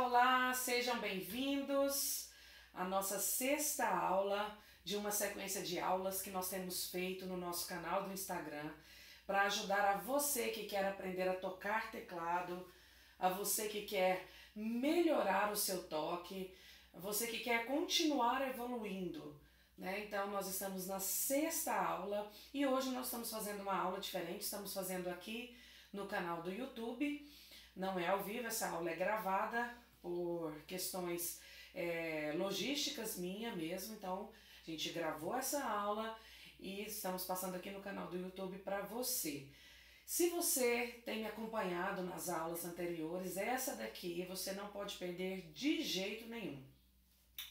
Olá, sejam bem-vindos à nossa sexta aula de uma sequência de aulas que nós temos feito no nosso canal do Instagram para ajudar a você que quer aprender a tocar teclado, a você que quer melhorar o seu toque, a você que quer continuar evoluindo, né? Então nós estamos na sexta aula e hoje nós estamos fazendo uma aula diferente, estamos fazendo aqui no canal do YouTube. Não é ao vivo, essa aula é gravada por questões logísticas minha mesmo, então a gente gravou essa aula e estamos passando aqui no canal do YouTube para você. Se você tem me acompanhado nas aulas anteriores, essa daqui você não pode perder de jeito nenhum.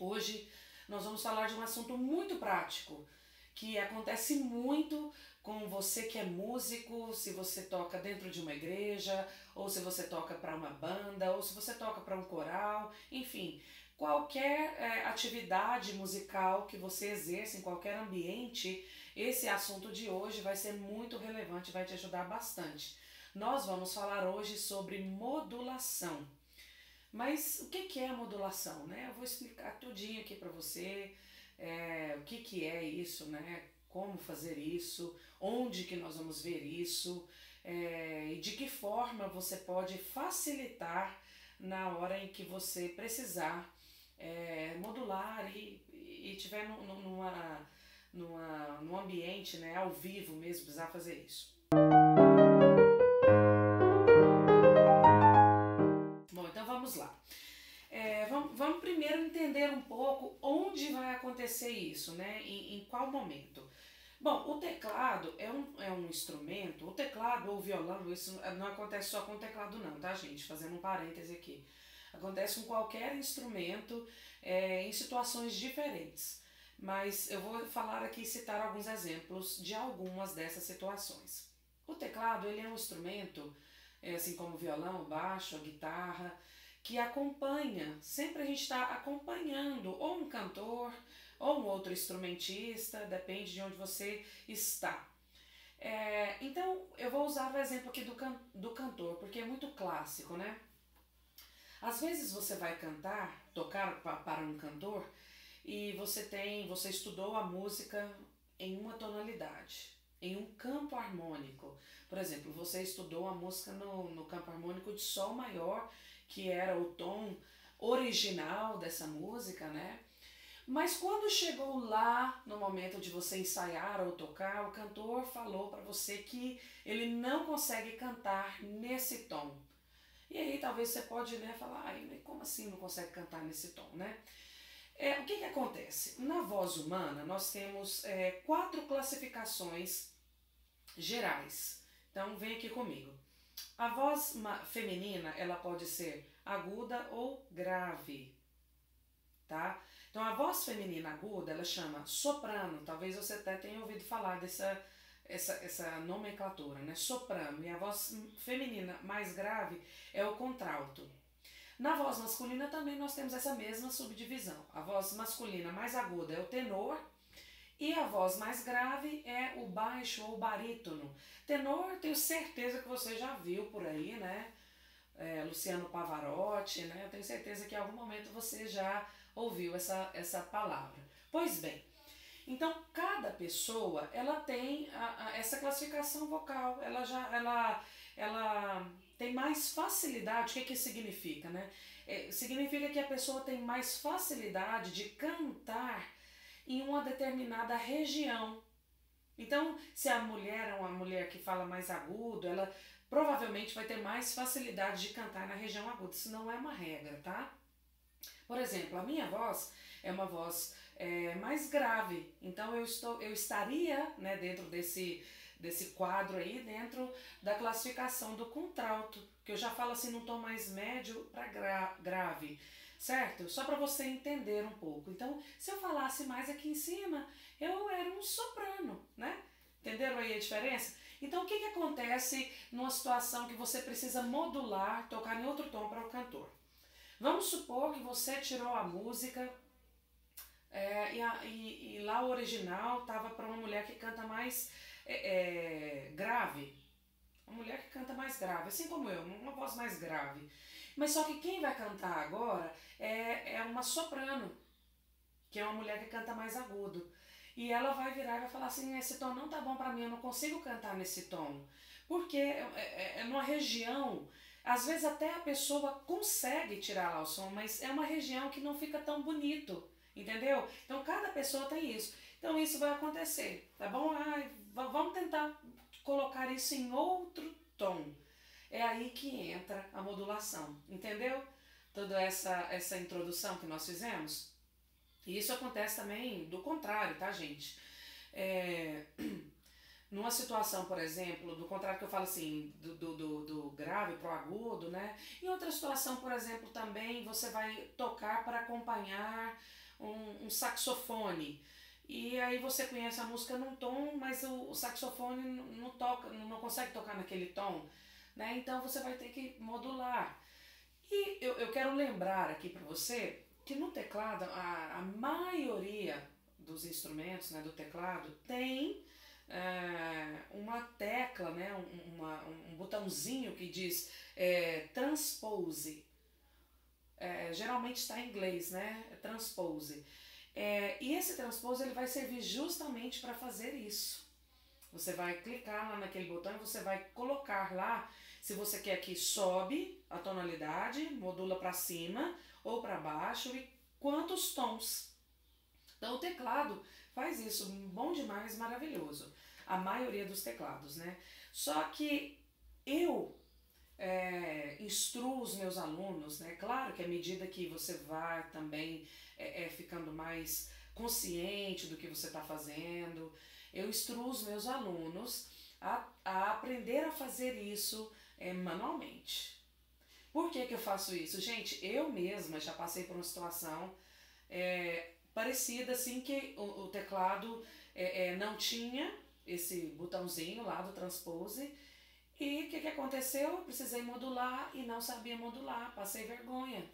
Hoje nós vamos falar de um assunto muito prático, que acontece muito com você que é músico, se você toca dentro de uma igreja, ou se você toca para uma banda, ou se você toca para um coral, enfim, qualquer atividade musical que você exerça em qualquer ambiente, esse assunto de hoje vai ser muito relevante, vai te ajudar bastante. Nós vamos falar hoje sobre modulação. Mas o que é a modulação, né? Eu vou explicar tudinho aqui para você, o que é isso, né? Como fazer isso, onde que nós vamos ver isso, e de que forma você pode facilitar na hora em que você precisar modular e tiver num ambiente, né, ao vivo mesmo, precisar fazer isso. Bom, então vamos lá. Vamos primeiro entender um pouco onde vai acontecer isso, né? Em qual momento. Bom, o teclado é um instrumento, o teclado ou o violão, isso não acontece só com o teclado não, tá, gente? Fazendo um parêntese aqui. Acontece com qualquer instrumento em situações diferentes. Mas eu vou falar aqui, citar alguns exemplos de algumas dessas situações. O teclado, ele é um instrumento, assim como o violão, o baixo, a guitarra, que acompanha, sempre a gente está acompanhando ou um cantor ou um outro instrumentista, depende de onde você está. Então eu vou usar o exemplo aqui do cantor, porque é muito clássico, né? Às vezes você vai tocar para um cantor e você estudou a música em uma tonalidade, em um campo harmônico. Por exemplo, você estudou a música no campo harmônico de sol maior, que era o tom original dessa música, né? Mas quando chegou lá, no momento de você ensaiar ou tocar, o cantor falou para você que ele não consegue cantar nesse tom. E aí talvez você pode, né, falar, ai, como assim não consegue cantar nesse tom, né? O que acontece? Na voz humana nós temos 4 classificações gerais. Então vem aqui comigo. A voz feminina, ela pode ser aguda ou grave, tá? Então a voz feminina aguda, ela chama soprano, talvez você até tenha ouvido falar essa nomenclatura, né? Soprano. E a voz feminina mais grave é o contralto. Na voz masculina também nós temos essa mesma subdivisão. A voz masculina mais aguda é o tenor e a voz mais grave é o baixo ou barítono. Tenor, tenho certeza que você já viu por aí, né? Luciano Pavarotti, né? Eu tenho certeza que em algum momento você já ouviu essa palavra. Pois bem, então cada pessoa ela tem essa classificação vocal, ela tem mais facilidade. O que isso significa, né? Significa que a pessoa tem mais facilidade de cantar em uma determinada região. Então, se a mulher é uma mulher que fala mais agudo, ela provavelmente vai ter mais facilidade de cantar na região aguda. Isso não é uma regra, tá? Por exemplo, a minha voz é uma voz mais grave, então eu estaria, né, dentro desse quadro aí, dentro da classificação do contralto, que eu já falo assim num tom mais médio para grave, certo? Só para você entender um pouco. Então, se eu falasse mais aqui em cima, eu era um soprano, né? Entenderam aí a diferença? Então, o que acontece numa situação que você precisa modular, tocar em outro tom para o cantor? Vamos supor que você tirou a música e lá o original estava para uma mulher que canta mais grave. uma mulher que canta mais grave, assim como eu, uma voz mais grave. Mas só que quem vai cantar agora é uma soprano, que é uma mulher que canta mais agudo. E ela vai virar e vai falar assim, esse tom não tá bom pra mim, eu não consigo cantar nesse tom. Porque é numa região, às vezes até a pessoa consegue tirar lá o som, mas é uma região que não fica tão bonito, entendeu? Então cada pessoa tem isso. Então isso vai acontecer, tá bom? Vamos tentar colocar isso em outro tom. É aí que entra a modulação, entendeu? Toda essa introdução que nós fizemos. E isso acontece também do contrário, tá, gente? Numa situação, por exemplo, do contrário que eu falo assim, do grave pro agudo, né? Em outra situação, por exemplo, também você vai tocar para acompanhar um saxofone. E aí você conhece a música num tom, mas o saxofone não toca, não consegue tocar naquele tom, né? Então você vai ter que modular. E eu quero lembrar aqui para você que no teclado, a maioria dos instrumentos, né, do teclado tem uma tecla, né, um botãozinho que diz transpose. Geralmente está em inglês, né? Transpose. E esse transpose ele vai servir justamente para fazer isso. Você vai clicar lá naquele botão e você vai colocar lá se você quer que sobe a tonalidade, modula para cima ou para baixo e quantos tons. Então o teclado faz isso, bom demais, maravilhoso. A maioria dos teclados, né? Só que eu instruo os meus alunos, né? Claro que à medida que você vai também ficando mais consciente do que você está fazendo, eu instruo os meus alunos a aprender a fazer isso manualmente. Por que eu faço isso? Gente, eu mesma já passei por uma situação parecida assim que o teclado não tinha esse botãozinho lá do transpose. E o que aconteceu? Eu precisei modular e não sabia modular, passei vergonha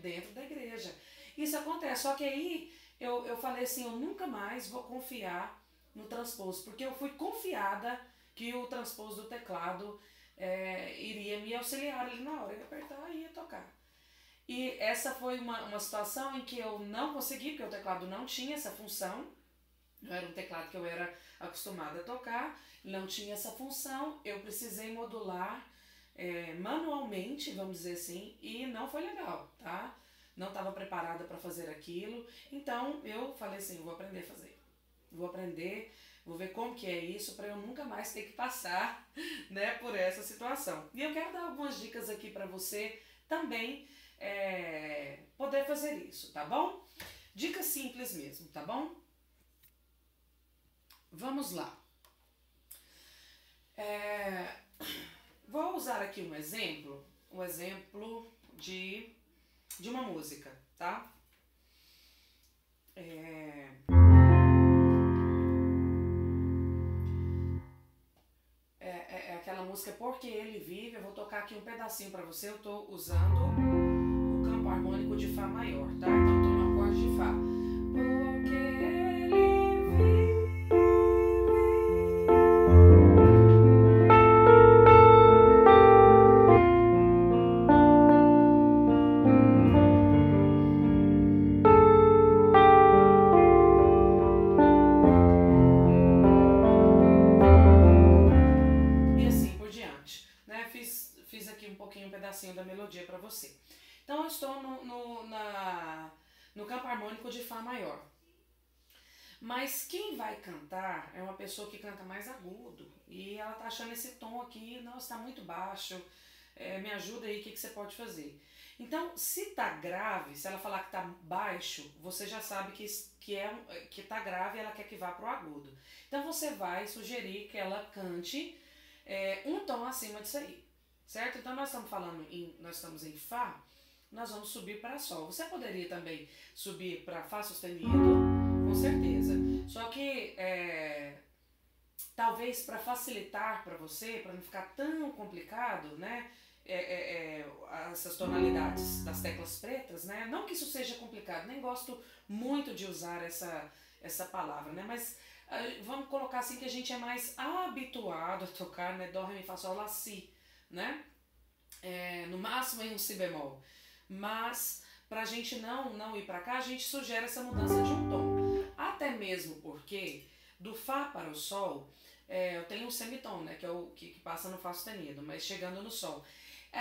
dentro da igreja. Isso acontece, só que aí eu falei assim, eu nunca mais vou confiar no transpose, porque eu fui confiada que o transpose do teclado iria me auxiliar ali na hora de apertar e ia tocar. E essa foi uma situação em que eu não consegui, porque o teclado não tinha essa função, não era um teclado que eu era acostumada a tocar, não tinha essa função, eu precisei modular manualmente, vamos dizer assim, e não foi legal, tá? Não estava preparada para fazer aquilo, então eu falei assim, vou aprender a fazer, vou aprender, vou ver como que é isso para eu nunca mais ter que passar, né, por essa situação. E eu quero dar algumas dicas aqui para você também poder fazer isso, tá bom? Dicas simples mesmo, tá bom? Vamos lá. Vou usar aqui um exemplo de uma música, tá? É aquela música Porque Ele Vive. Eu vou tocar aqui um pedacinho pra você. Eu tô usando o campo harmônico de Fá maior, tá? Então tô no acorde de Fá. Porque Ele vive. Fiz aqui um pouquinho, um pedacinho da melodia para você. Então eu estou no campo harmônico de Fá maior. Mas quem vai cantar é uma pessoa que canta mais agudo. E ela tá achando esse tom aqui, não, está muito baixo. Me ajuda aí, o que você pode fazer? Então, se tá grave, se ela falar que tá baixo, você já sabe que tá grave e ela quer que vá pro agudo. Então você vai sugerir que ela cante um tom acima disso aí. Certo? Então nós estamos em Fá, nós vamos subir para Sol. Você poderia também subir para Fá sustenido, com certeza. Só que talvez para facilitar para você, para não ficar tão complicado, né? Essas tonalidades das teclas pretas, né? Não que isso seja complicado, nem gosto muito de usar essa palavra, né? Mas vamos colocar assim que a gente é mais habituado a tocar, né? Dó, ré, mi, fá, sol, lá, si, né? No máximo em um si bemol. Mas para a gente não ir para cá, a gente sugere essa mudança de um tom. Até mesmo porque do Fá para o Sol, eu tenho um semitom, né? Que é o que passa no Fá sustenido, mas chegando no Sol.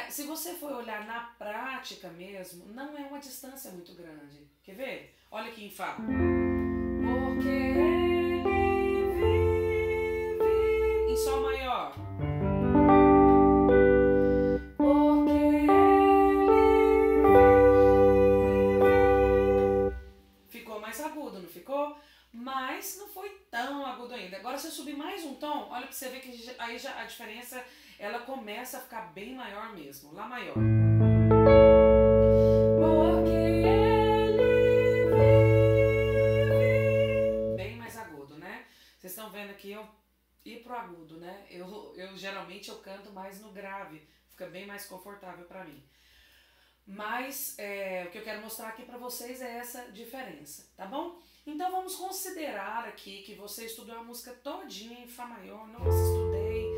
Se você for olhar na prática mesmo, não é uma distância muito grande. Quer ver? Olha aqui em Fá. Porque ele vive em Sol maior. Porque ele vive. Ficou mais agudo, não ficou? Mas não foi tão agudo ainda. Agora se eu subir mais um tom, olha pra você ver que aí já a diferença, ela começa a ficar bem maior mesmo. Lá maior. Porque ele vive. Bem mais agudo, né? Vocês estão vendo aqui eu ir pro agudo, né? Eu geralmente eu canto mais no grave. Fica bem mais confortável pra mim. Mas o que eu quero mostrar aqui pra vocês é essa diferença, tá bom? Então vamos considerar aqui que você estudou a música todinha em Fá maior. Nossa, estudei,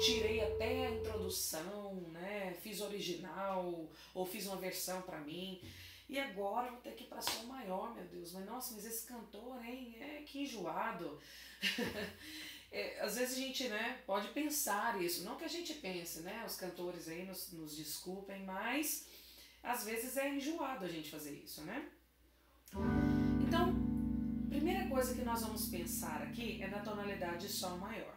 tirei até a introdução, né? Fiz original ou fiz uma versão pra mim. E agora vou ter que ir pra Sol maior, meu Deus. Mas nossa, mas esse cantor, hein? Que enjoado. Às vezes a gente, né, pode pensar isso. Não que a gente pense, né? Os cantores aí nos desculpem, mas às vezes é enjoado a gente fazer isso, né? Então, primeira coisa que nós vamos pensar aqui é na tonalidade de Sol maior.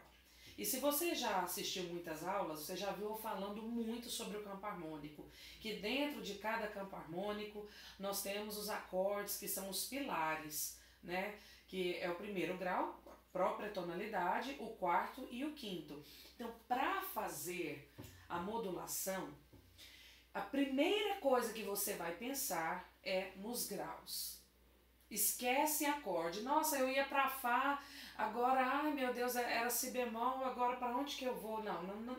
E se você já assistiu muitas aulas, você já viu eu falando muito sobre o campo harmônico, que dentro de cada campo harmônico nós temos os acordes que são os pilares, né? Que é o primeiro grau, a própria tonalidade, o quarto e o quinto. Então, para fazer a modulação, a primeira coisa que você vai pensar é nos graus. Esquece acorde. Nossa, eu ia pra Fá, agora, ai meu Deus, era si bemol, agora para onde que eu vou? Não.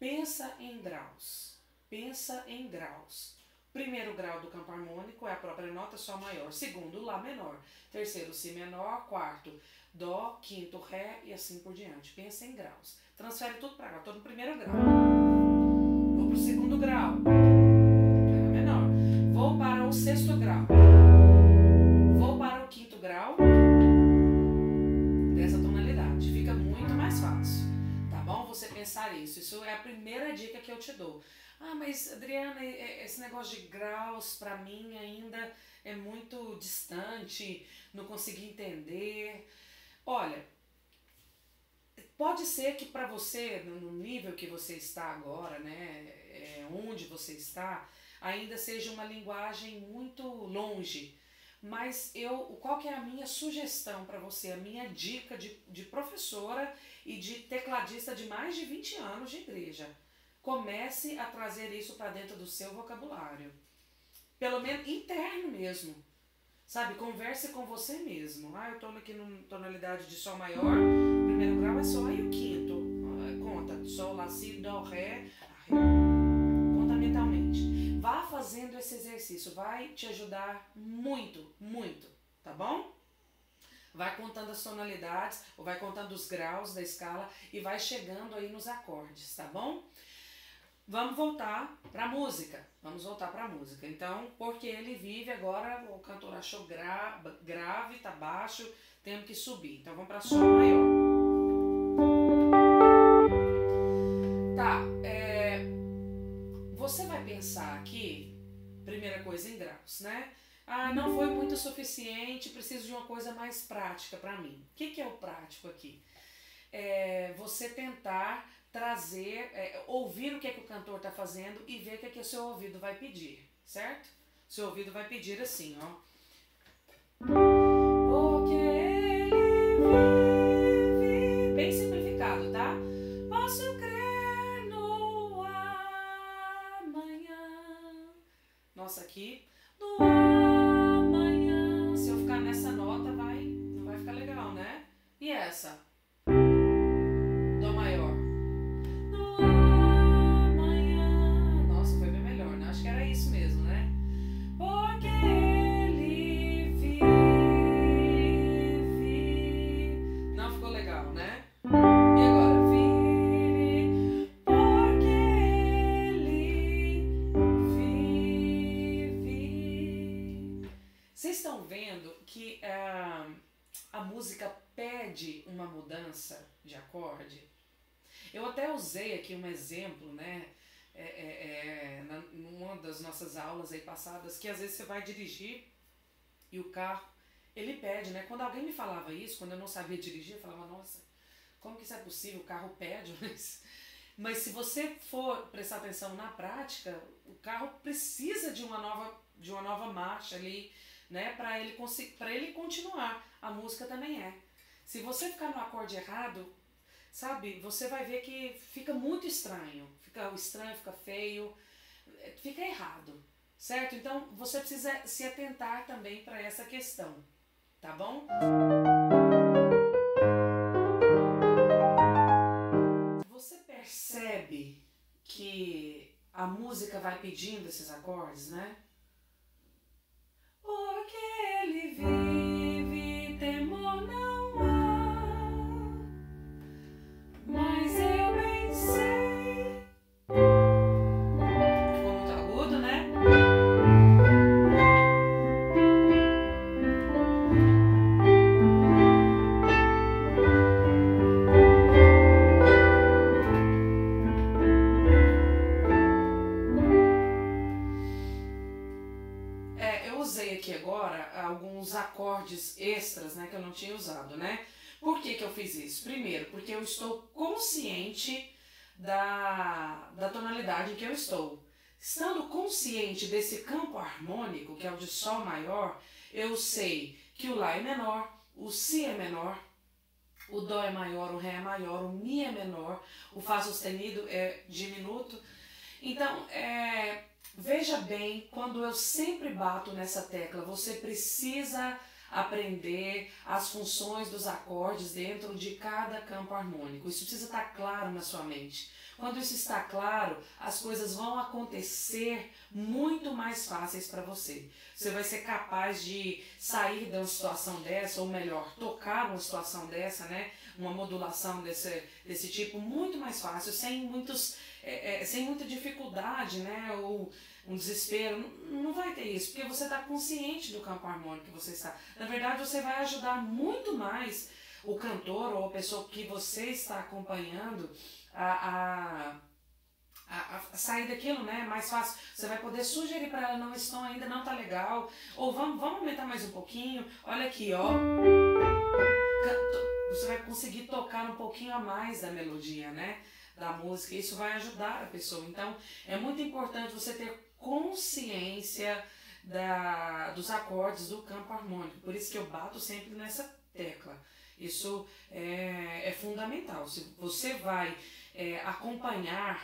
Pensa em graus. Pensa em graus. Primeiro grau do campo harmônico é a própria nota Sol maior. Segundo, Lá menor. Terceiro, Si menor. Quarto, Dó. Quinto, Ré e assim por diante. Pensa em graus. Transfere tudo para cá. Estou no primeiro grau. Vou para o segundo grau. Ré menor. Vou para o sexto grau. Vou para o quinto grau dessa tonalidade. Fica muito mais fácil, tá bom? Você pensar isso. Isso é a primeira dica que eu te dou. Ah, mas Adriana, esse negócio de graus pra mim ainda é muito distante, não consegui entender. Olha, pode ser que para você, no nível que você está agora, né, onde você está, ainda seja uma linguagem muito longe. Mas qual que é a minha sugestão para você, a minha dica de professora e de tecladista de mais de 20 anos de igreja? Comece a trazer isso para dentro do seu vocabulário. Pelo menos interno mesmo. Sabe, converse com você mesmo. Eu estou aqui na tonalidade de Sol maior, primeiro grau é Sol e o quinto. Conta, Sol, Lá, Si, Dó, Ré, Ré. Conta mentalmente. Vá fazendo esse exercício, vai te ajudar muito, muito, tá bom? Vai contando as tonalidades, ou vai contando os graus da escala e vai chegando aí nos acordes, tá bom? Vamos voltar para a música. Então, porque ele vive agora, o cantor achou grave, tá baixo, temos que subir. Então vamos para Sol maior. Tá, você vai pensar aqui, primeira coisa em graus, né? Não foi muito suficiente, preciso de uma coisa mais prática para mim. O que é o prático aqui? Você tentar trazer, ouvir o que o cantor está fazendo e ver o que o seu ouvido vai pedir, certo? Seu ouvido vai pedir assim, ó. Porque ele vive. Bem simplificado, tá? Posso crer no amanhã. Nossa, aqui. No amanhã. Se eu ficar nessa nota, não vai ficar legal, né? E essa? Dó maior. No amanhã. Nossa, foi bem melhor, né? Acho que era isso mesmo, né? Porque ele vive Vocês estão vendo que a música pede uma mudança de acorde? Eu até usei aqui um exemplo, né? Numa das nossas aulas aí passadas, que às vezes você vai dirigir e o carro, ele pede, né? Quando alguém me falava isso, quando eu não sabia dirigir, eu falava, nossa, como que isso é possível? O carro pede, mas se você for prestar atenção na prática, o carro precisa de uma nova marcha ali, né? Para ele continuar. A música também é. Se você ficar no acorde errado, sabe, você vai ver que fica muito estranho. Fica estranho, fica feio, fica errado, certo? Então você precisa se atentar também para essa questão, tá bom? Você percebe que a música vai pedindo esses acordes, né? Porque ele vive, temor não há, mas eu bem sei. Ficou muito agudo, né? Eu usei aqui agora alguns acordes extras, né, que eu não tinha usado, né? Por que que eu fiz isso? Primeiro, porque eu estou consciente da tonalidade em que eu estou. Estando consciente desse campo harmônico, que é o de Sol maior, eu sei que o Lá é menor, o Si é menor, o Dó é maior, o Ré é maior, o Mi é menor, o Fá sustenido é diminuto. Então, veja bem, quando eu sempre bato nessa tecla, você precisa aprender as funções dos acordes dentro de cada campo harmônico. Isso precisa estar claro na sua mente. Quando isso está claro, as coisas vão acontecer muito mais fáceis para você. Você vai ser capaz de sair de uma situação dessa, ou melhor, tocar uma situação dessa, né? Uma modulação desse tipo muito mais fácil, sem muita dificuldade, né? Ou um desespero. Não vai ter isso, porque você está consciente do campo harmônico que você está. Na verdade, você vai ajudar muito mais o cantor ou a pessoa que você está acompanhando a sair daquilo, né? Mais fácil. Você vai poder sugerir para ela, não, esse tom ainda não tá legal, ou vamos aumentar mais um pouquinho, olha aqui, ó. Você vai conseguir tocar um pouquinho a mais da melodia, né? Da música, isso vai ajudar a pessoa. Então, é muito importante você ter consciência dos acordes do campo harmônico. Por isso que eu bato sempre nessa tecla. Isso é fundamental. Se você vai acompanhar,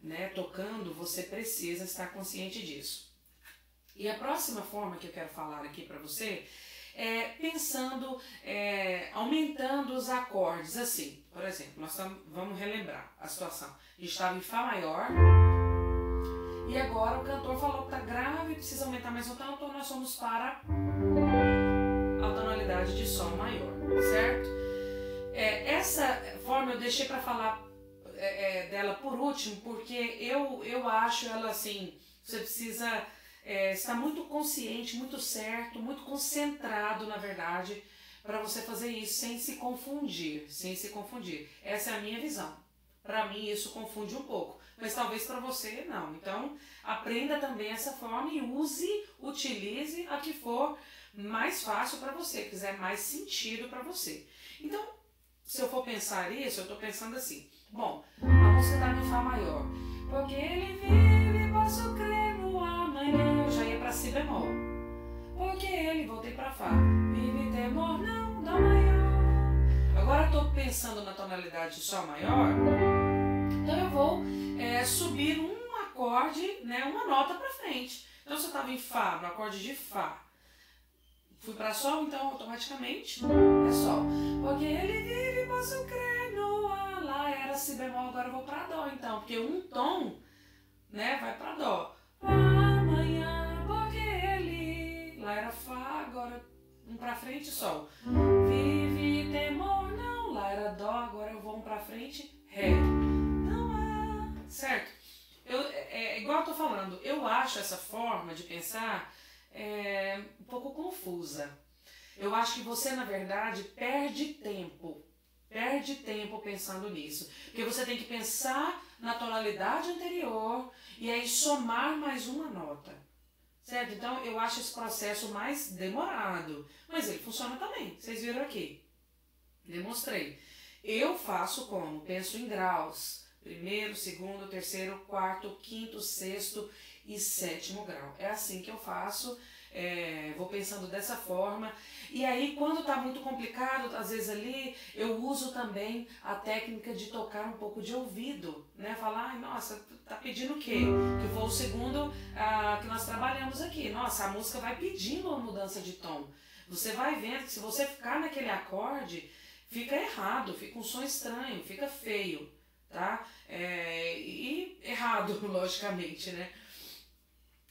né, tocando, você precisa estar consciente disso. E a próxima forma que eu quero falar aqui para você é pensando, aumentando os acordes, assim. Por exemplo, vamos relembrar a situação. A gente estava em Fá maior e agora o cantor falou que está grave, precisa aumentar mais um tom, então nós fomos para a tonalidade de Sol maior, certo? Essa forma eu deixei para falar dela por último, porque eu acho ela assim, você precisa estar muito consciente, muito certo, muito concentrado, na verdade, para você fazer isso sem se confundir, Essa é a minha visão. Para mim isso confunde um pouco, mas talvez para você não. Então aprenda também essa forma e utilize a que for mais fácil para você, que fizer mais sentido para você. Então, se eu for pensar isso, eu estou pensando assim, bom, a música está no Fá maior, porque ele vive, posso crer no amanhã, eu já ia para Si bemol, porque ele, voltei para Fá, vive, temor não, Dó maior. Agora eu estou pensando na tonalidade de Sol maior, então eu vou subir um acorde, né, uma nota para frente. Então se eu estava em Fá, no acorde de Fá, fui para Sol, então automaticamente é Sol. Porque ele vive, posso crer no A. Lá era Si bemol, agora eu vou para Dó, então. Porque um tom, né, vai para Dó. Amanhã, porque ele... Lá era Fá, agora um para frente, Sol. Vive, temor, não. Lá era Dó, agora eu vou um para frente, Ré. Não há... Certo? Igual eu tô falando, eu acho essa forma de pensar um pouco confusa. Eu acho que você, na verdade, perde tempo pensando nisso. Porque você tem que pensar na tonalidade anterior e aí somar mais uma nota. Certo? Então eu acho esse processo mais demorado. Mas ele funciona também. Vocês viram aqui. Demonstrei. Eu faço como? Penso em graus. Primeiro, segundo, terceiro, quarto, quinto, sexto e sétimo grau. É assim que eu faço. Vou pensando dessa forma. E aí, quando está muito complicado, às vezes ali, eu uso também a técnica de tocar um pouco de ouvido, né? Falar, ai, nossa, tá pedindo o quê? Que foi o segundo que nós trabalhamos aqui. Nossa, a música vai pedindo uma mudança de tom. Você vai vendo que se você ficar naquele acorde, fica errado, fica um som estranho, fica feio, tá? E errado, logicamente, né?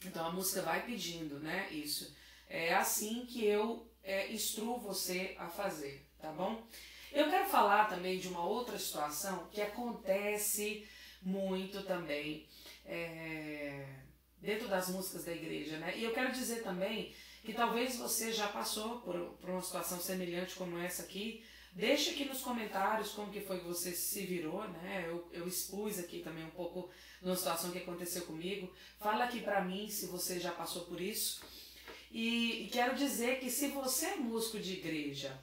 Então a música vai pedindo, né? Isso. É assim que eu instruo você a fazer, tá bom? Eu quero falar também de uma outra situação que acontece muito também dentro das músicas da igreja, né? E eu quero dizer também que talvez você já passou por uma situação semelhante como essa aqui. Deixa aqui nos comentários como que foi que você se virou, né? Eu expus aqui também um pouco de uma situação que aconteceu comigo. Fala aqui pra mim se você já passou por isso. E quero dizer que se você é músico de igreja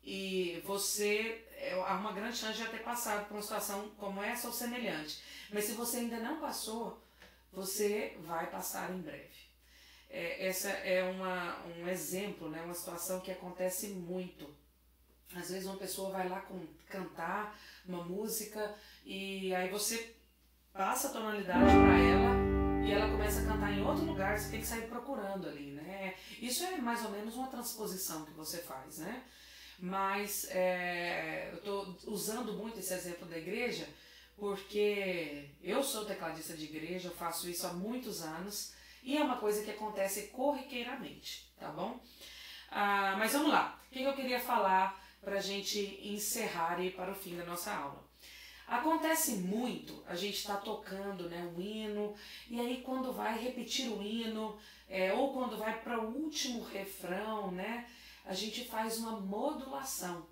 e você há uma grande chance de já ter passado por uma situação como essa ou semelhante, mas se você ainda não passou, você vai passar em breve. Essa é um exemplo, né? Uma situação que acontece muito. Às vezes uma pessoa vai lá cantar uma música e aí você passa a tonalidade para ela e ela começa a cantar em outro lugar, você tem que sair procurando ali, né? Isso é mais ou menos uma transposição que você faz, né? Mas eu estou usando muito esse exemplo da igreja porque eu sou tecladista de igreja, eu faço isso há muitos anos e é uma coisa que acontece corriqueiramente, tá bom? Mas vamos lá, o que eu queria falar para a gente encerrar aí para o fim da nossa aula. Acontece muito, a gente está tocando, né, um hino, e aí quando vai repetir o hino, ou quando vai para o último refrão, né, a gente faz uma modulação,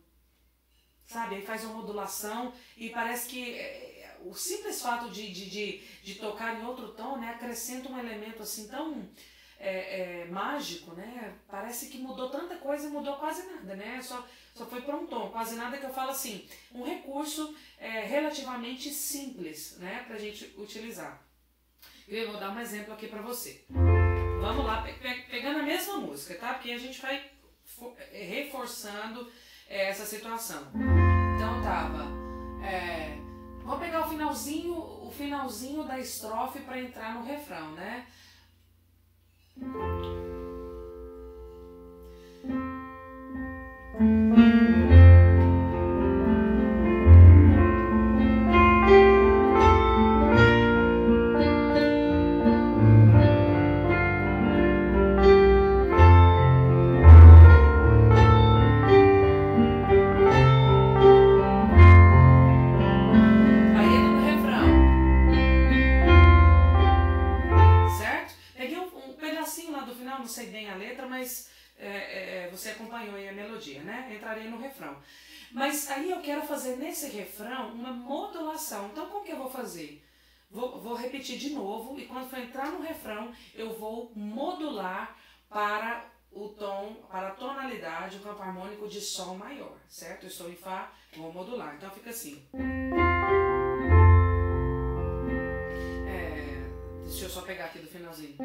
sabe? Aí faz uma modulação e parece que o simples fato de tocar em outro tom, né, acrescenta um elemento assim tão mágico, né? Parece que mudou tanta coisa e mudou quase nada, né? Só foi para um tom, quase nada, que eu falo assim, um recurso relativamente simples, né, pra gente utilizar. Eu vou dar um exemplo aqui pra você. Vamos lá, pegando a mesma música, tá? Porque a gente vai reforçando essa situação. Então tava, vou pegar o finalzinho da estrofe para entrar no refrão, né? Não sei bem a letra, mas você acompanhou aí a melodia, né? Entrarei no refrão. Mas aí eu quero fazer nesse refrão uma modulação. Então como que eu vou fazer? Vou repetir de novo e quando for entrar no refrão, eu vou modular para o tom, para a tonalidade, o campo harmônico de Sol maior, certo? Eu estou em Fá, vou modular. Então fica assim. Deixa eu só pegar aqui do finalzinho.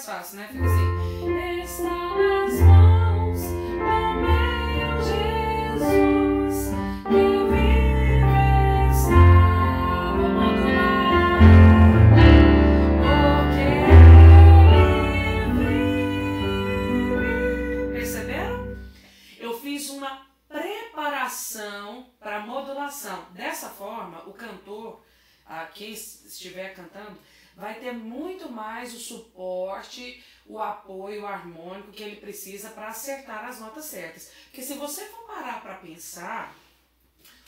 Fácil, né? Fica assim. Está nas mãos do meu Jesus, que vive está. Vou modular, porque Ele vive. Perceberam? Eu fiz uma preparação para modulação. Dessa forma, o cantor, quem estiver cantando, vai ter muito mais o suporte, o apoio harmônico que ele precisa para acertar as notas certas. Porque se você for parar para pensar,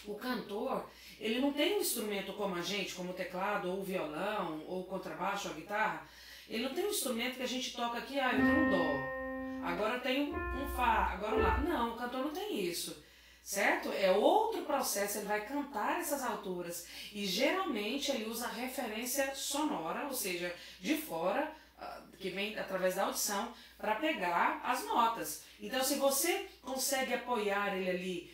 o cantor, ele não tem um instrumento como a gente, como o teclado, ou o violão, ou o contrabaixo, ou a guitarra. Ele não tem um instrumento que a gente toca aqui, eu tenho um dó, agora eu tenho um fá, agora um lá. Não, o cantor não tem isso. Certo? É outro processo, ele vai cantar essas alturas e geralmente ele usa referência sonora, ou seja, de fora, que vem através da audição, para pegar as notas. Então, se você consegue apoiar ele ali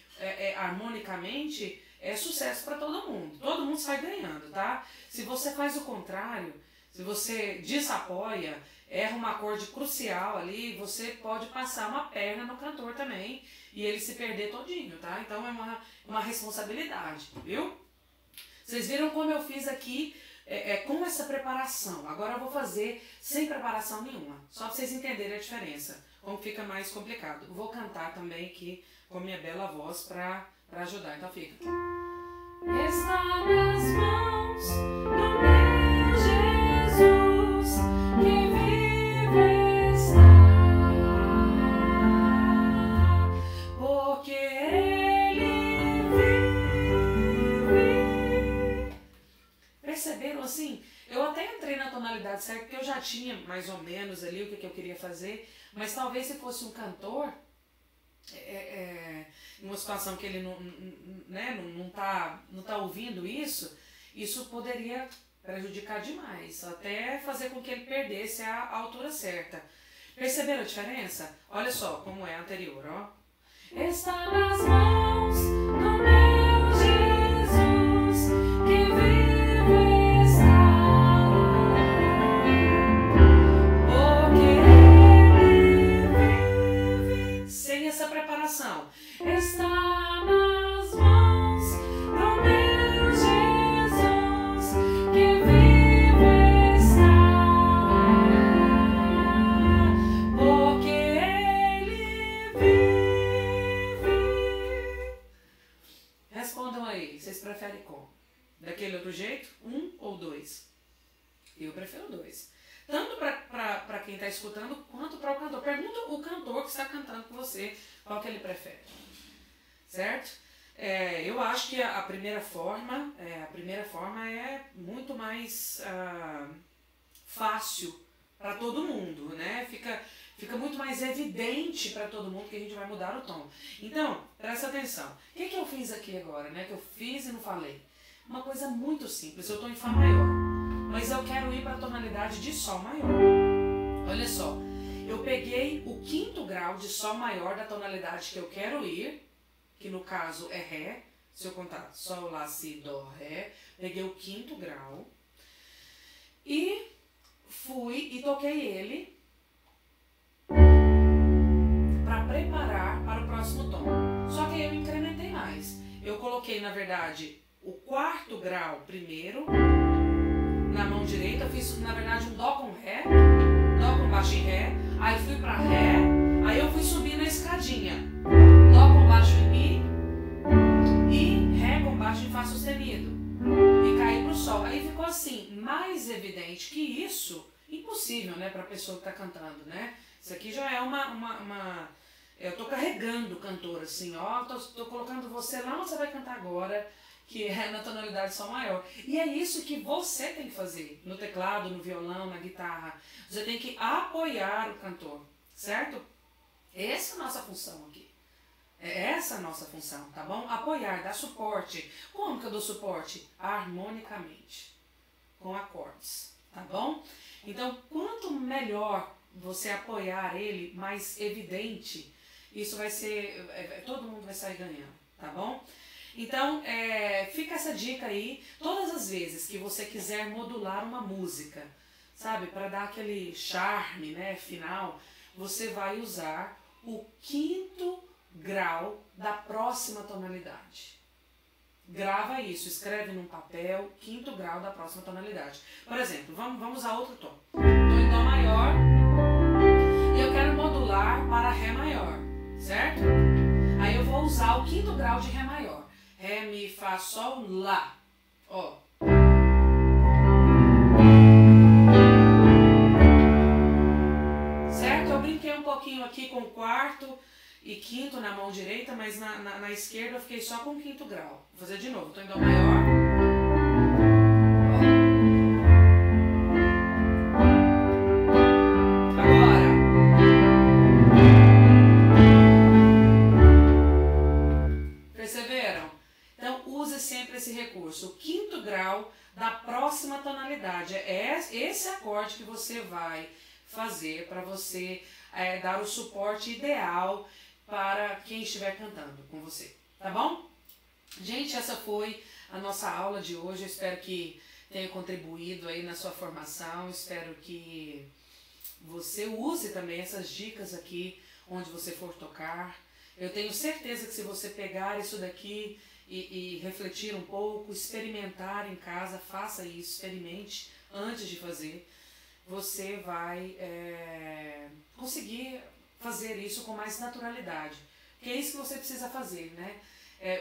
harmonicamente, é sucesso para todo mundo sai ganhando, tá? Se você faz o contrário, se você desapoia, erra um acorde crucial ali, você pode passar uma perna no cantor também e ele se perder todinho, tá? Então é uma responsabilidade, viu? Vocês viram como eu fiz aqui com essa preparação. Agora eu vou fazer sem preparação nenhuma, só para vocês entenderem a diferença, como fica mais complicado. Vou cantar também aqui com minha bela voz para ajudar, então fica. Está nas mãos do meu Jesus, que vive está, porque Ele vive. Perceberam assim? Eu até entrei na tonalidade certa, porque eu já tinha mais ou menos ali o que eu queria fazer, mas talvez se fosse um cantor, em uma situação que ele não tá ouvindo isso poderia prejudicar demais, até fazer com que ele perdesse a altura certa. Perceberam a diferença? Olha só como é a anterior, ó. Está nas mãos do meu Jesus, que vive está, porque Ele vive. Sem essa preparação. Está nas mãos do meu Jesus, que vive está, porque Ele vive. Respondam aí, vocês preferem como? Daquele outro jeito? 1 ou 2? Eu prefiro 2. Tanto para quem está escutando, quanto para o cantor. Pergunta o cantor que está cantando com você qual que ele prefere. Certo? Eu acho que a primeira forma é muito mais fácil para todo mundo, né? Fica muito mais evidente para todo mundo que a gente vai mudar o tom. Então, presta atenção. O que eu fiz aqui agora, né? Que eu fiz e não falei. Uma coisa muito simples. Eu estou em Fá maior, mas eu quero ir para a tonalidade de Sol maior. Olha só, eu peguei o 5º grau de Sol maior da tonalidade que eu quero ir, que no caso é Ré. Se eu contar Sol, Lá, Si, Dó, Ré, peguei o 5º grau e fui e toquei ele para preparar para o próximo tom. Só que aí eu incrementei mais. Eu coloquei, na verdade, o 4º grau primeiro na mão direita. Eu fiz, na verdade, um Dó com Ré, Dó com baixo em Ré, aí fui para Ré, aí eu fui subir na escadinha, Dó com baixo em Mi e Ré com baixo em Fá sustenido e caí pro Sol. Aí ficou assim, mais evidente que isso, impossível, né, para a pessoa que está cantando, né? Isso aqui já é eu tô carregando o cantor assim, ó, tô colocando você lá onde você vai cantar agora, que é na tonalidade de Sol maior. E é isso que você tem que fazer no teclado, no violão, na guitarra. Você tem que apoiar o cantor, certo? Essa é a nossa função aqui. É essa a nossa função, tá bom? Apoiar, dar suporte. Como que eu dou suporte? Harmonicamente, com acordes, tá bom? Então, quanto melhor você apoiar ele, mais evidente, isso vai ser, todo mundo vai sair ganhando, tá bom? Então, fica essa dica aí, todas as vezes que você quiser modular uma música, sabe, para dar aquele charme, né, final, você vai usar o 5º grau da próxima tonalidade. Grava isso, escreve num papel, 5º grau da próxima tonalidade. Por exemplo, vamos a outro tom. Estou em Dó maior e eu quero modular para Ré maior, certo? Aí eu vou usar o 5º grau de Ré maior. Ré, Mi, Fá, Sol, Lá. Ó. mão direita, mas na esquerda eu fiquei só com o quinto grau. Vou fazer de novo, tô em Dó maior. Agora. Perceberam? Então use sempre esse recurso. O quinto grau da próxima tonalidade. É esse acorde que você vai fazer para você dar o suporte ideal para quem estiver cantando com você, tá bom? Gente, essa foi a nossa aula de hoje. Eu espero que tenha contribuído aí na sua formação. Espero que você use também essas dicas aqui onde você for tocar. Eu tenho certeza que se você pegar isso daqui e refletir um pouco, experimentar em casa, faça isso, experimente antes de fazer, você vai conseguir fazer isso com mais naturalidade. Porque é isso que você precisa fazer, né?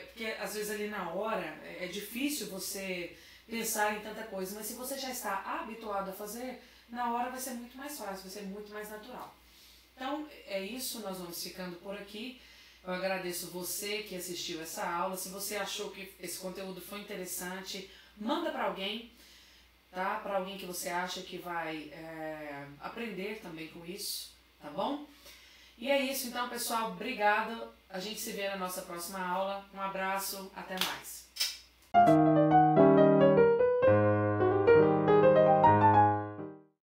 Porque às vezes ali na hora é difícil você pensar em tanta coisa, mas se você já está habituado a fazer, na hora vai ser muito mais fácil, vai ser muito mais natural. Então é isso, nós vamos ficando por aqui. Eu agradeço você que assistiu essa aula. Se você achou que esse conteúdo foi interessante, manda para alguém, tá? Para alguém que você acha que vai aprender também com isso, tá bom? E é isso então, pessoal. Obrigada. A gente se vê na nossa próxima aula. Um abraço. Até mais.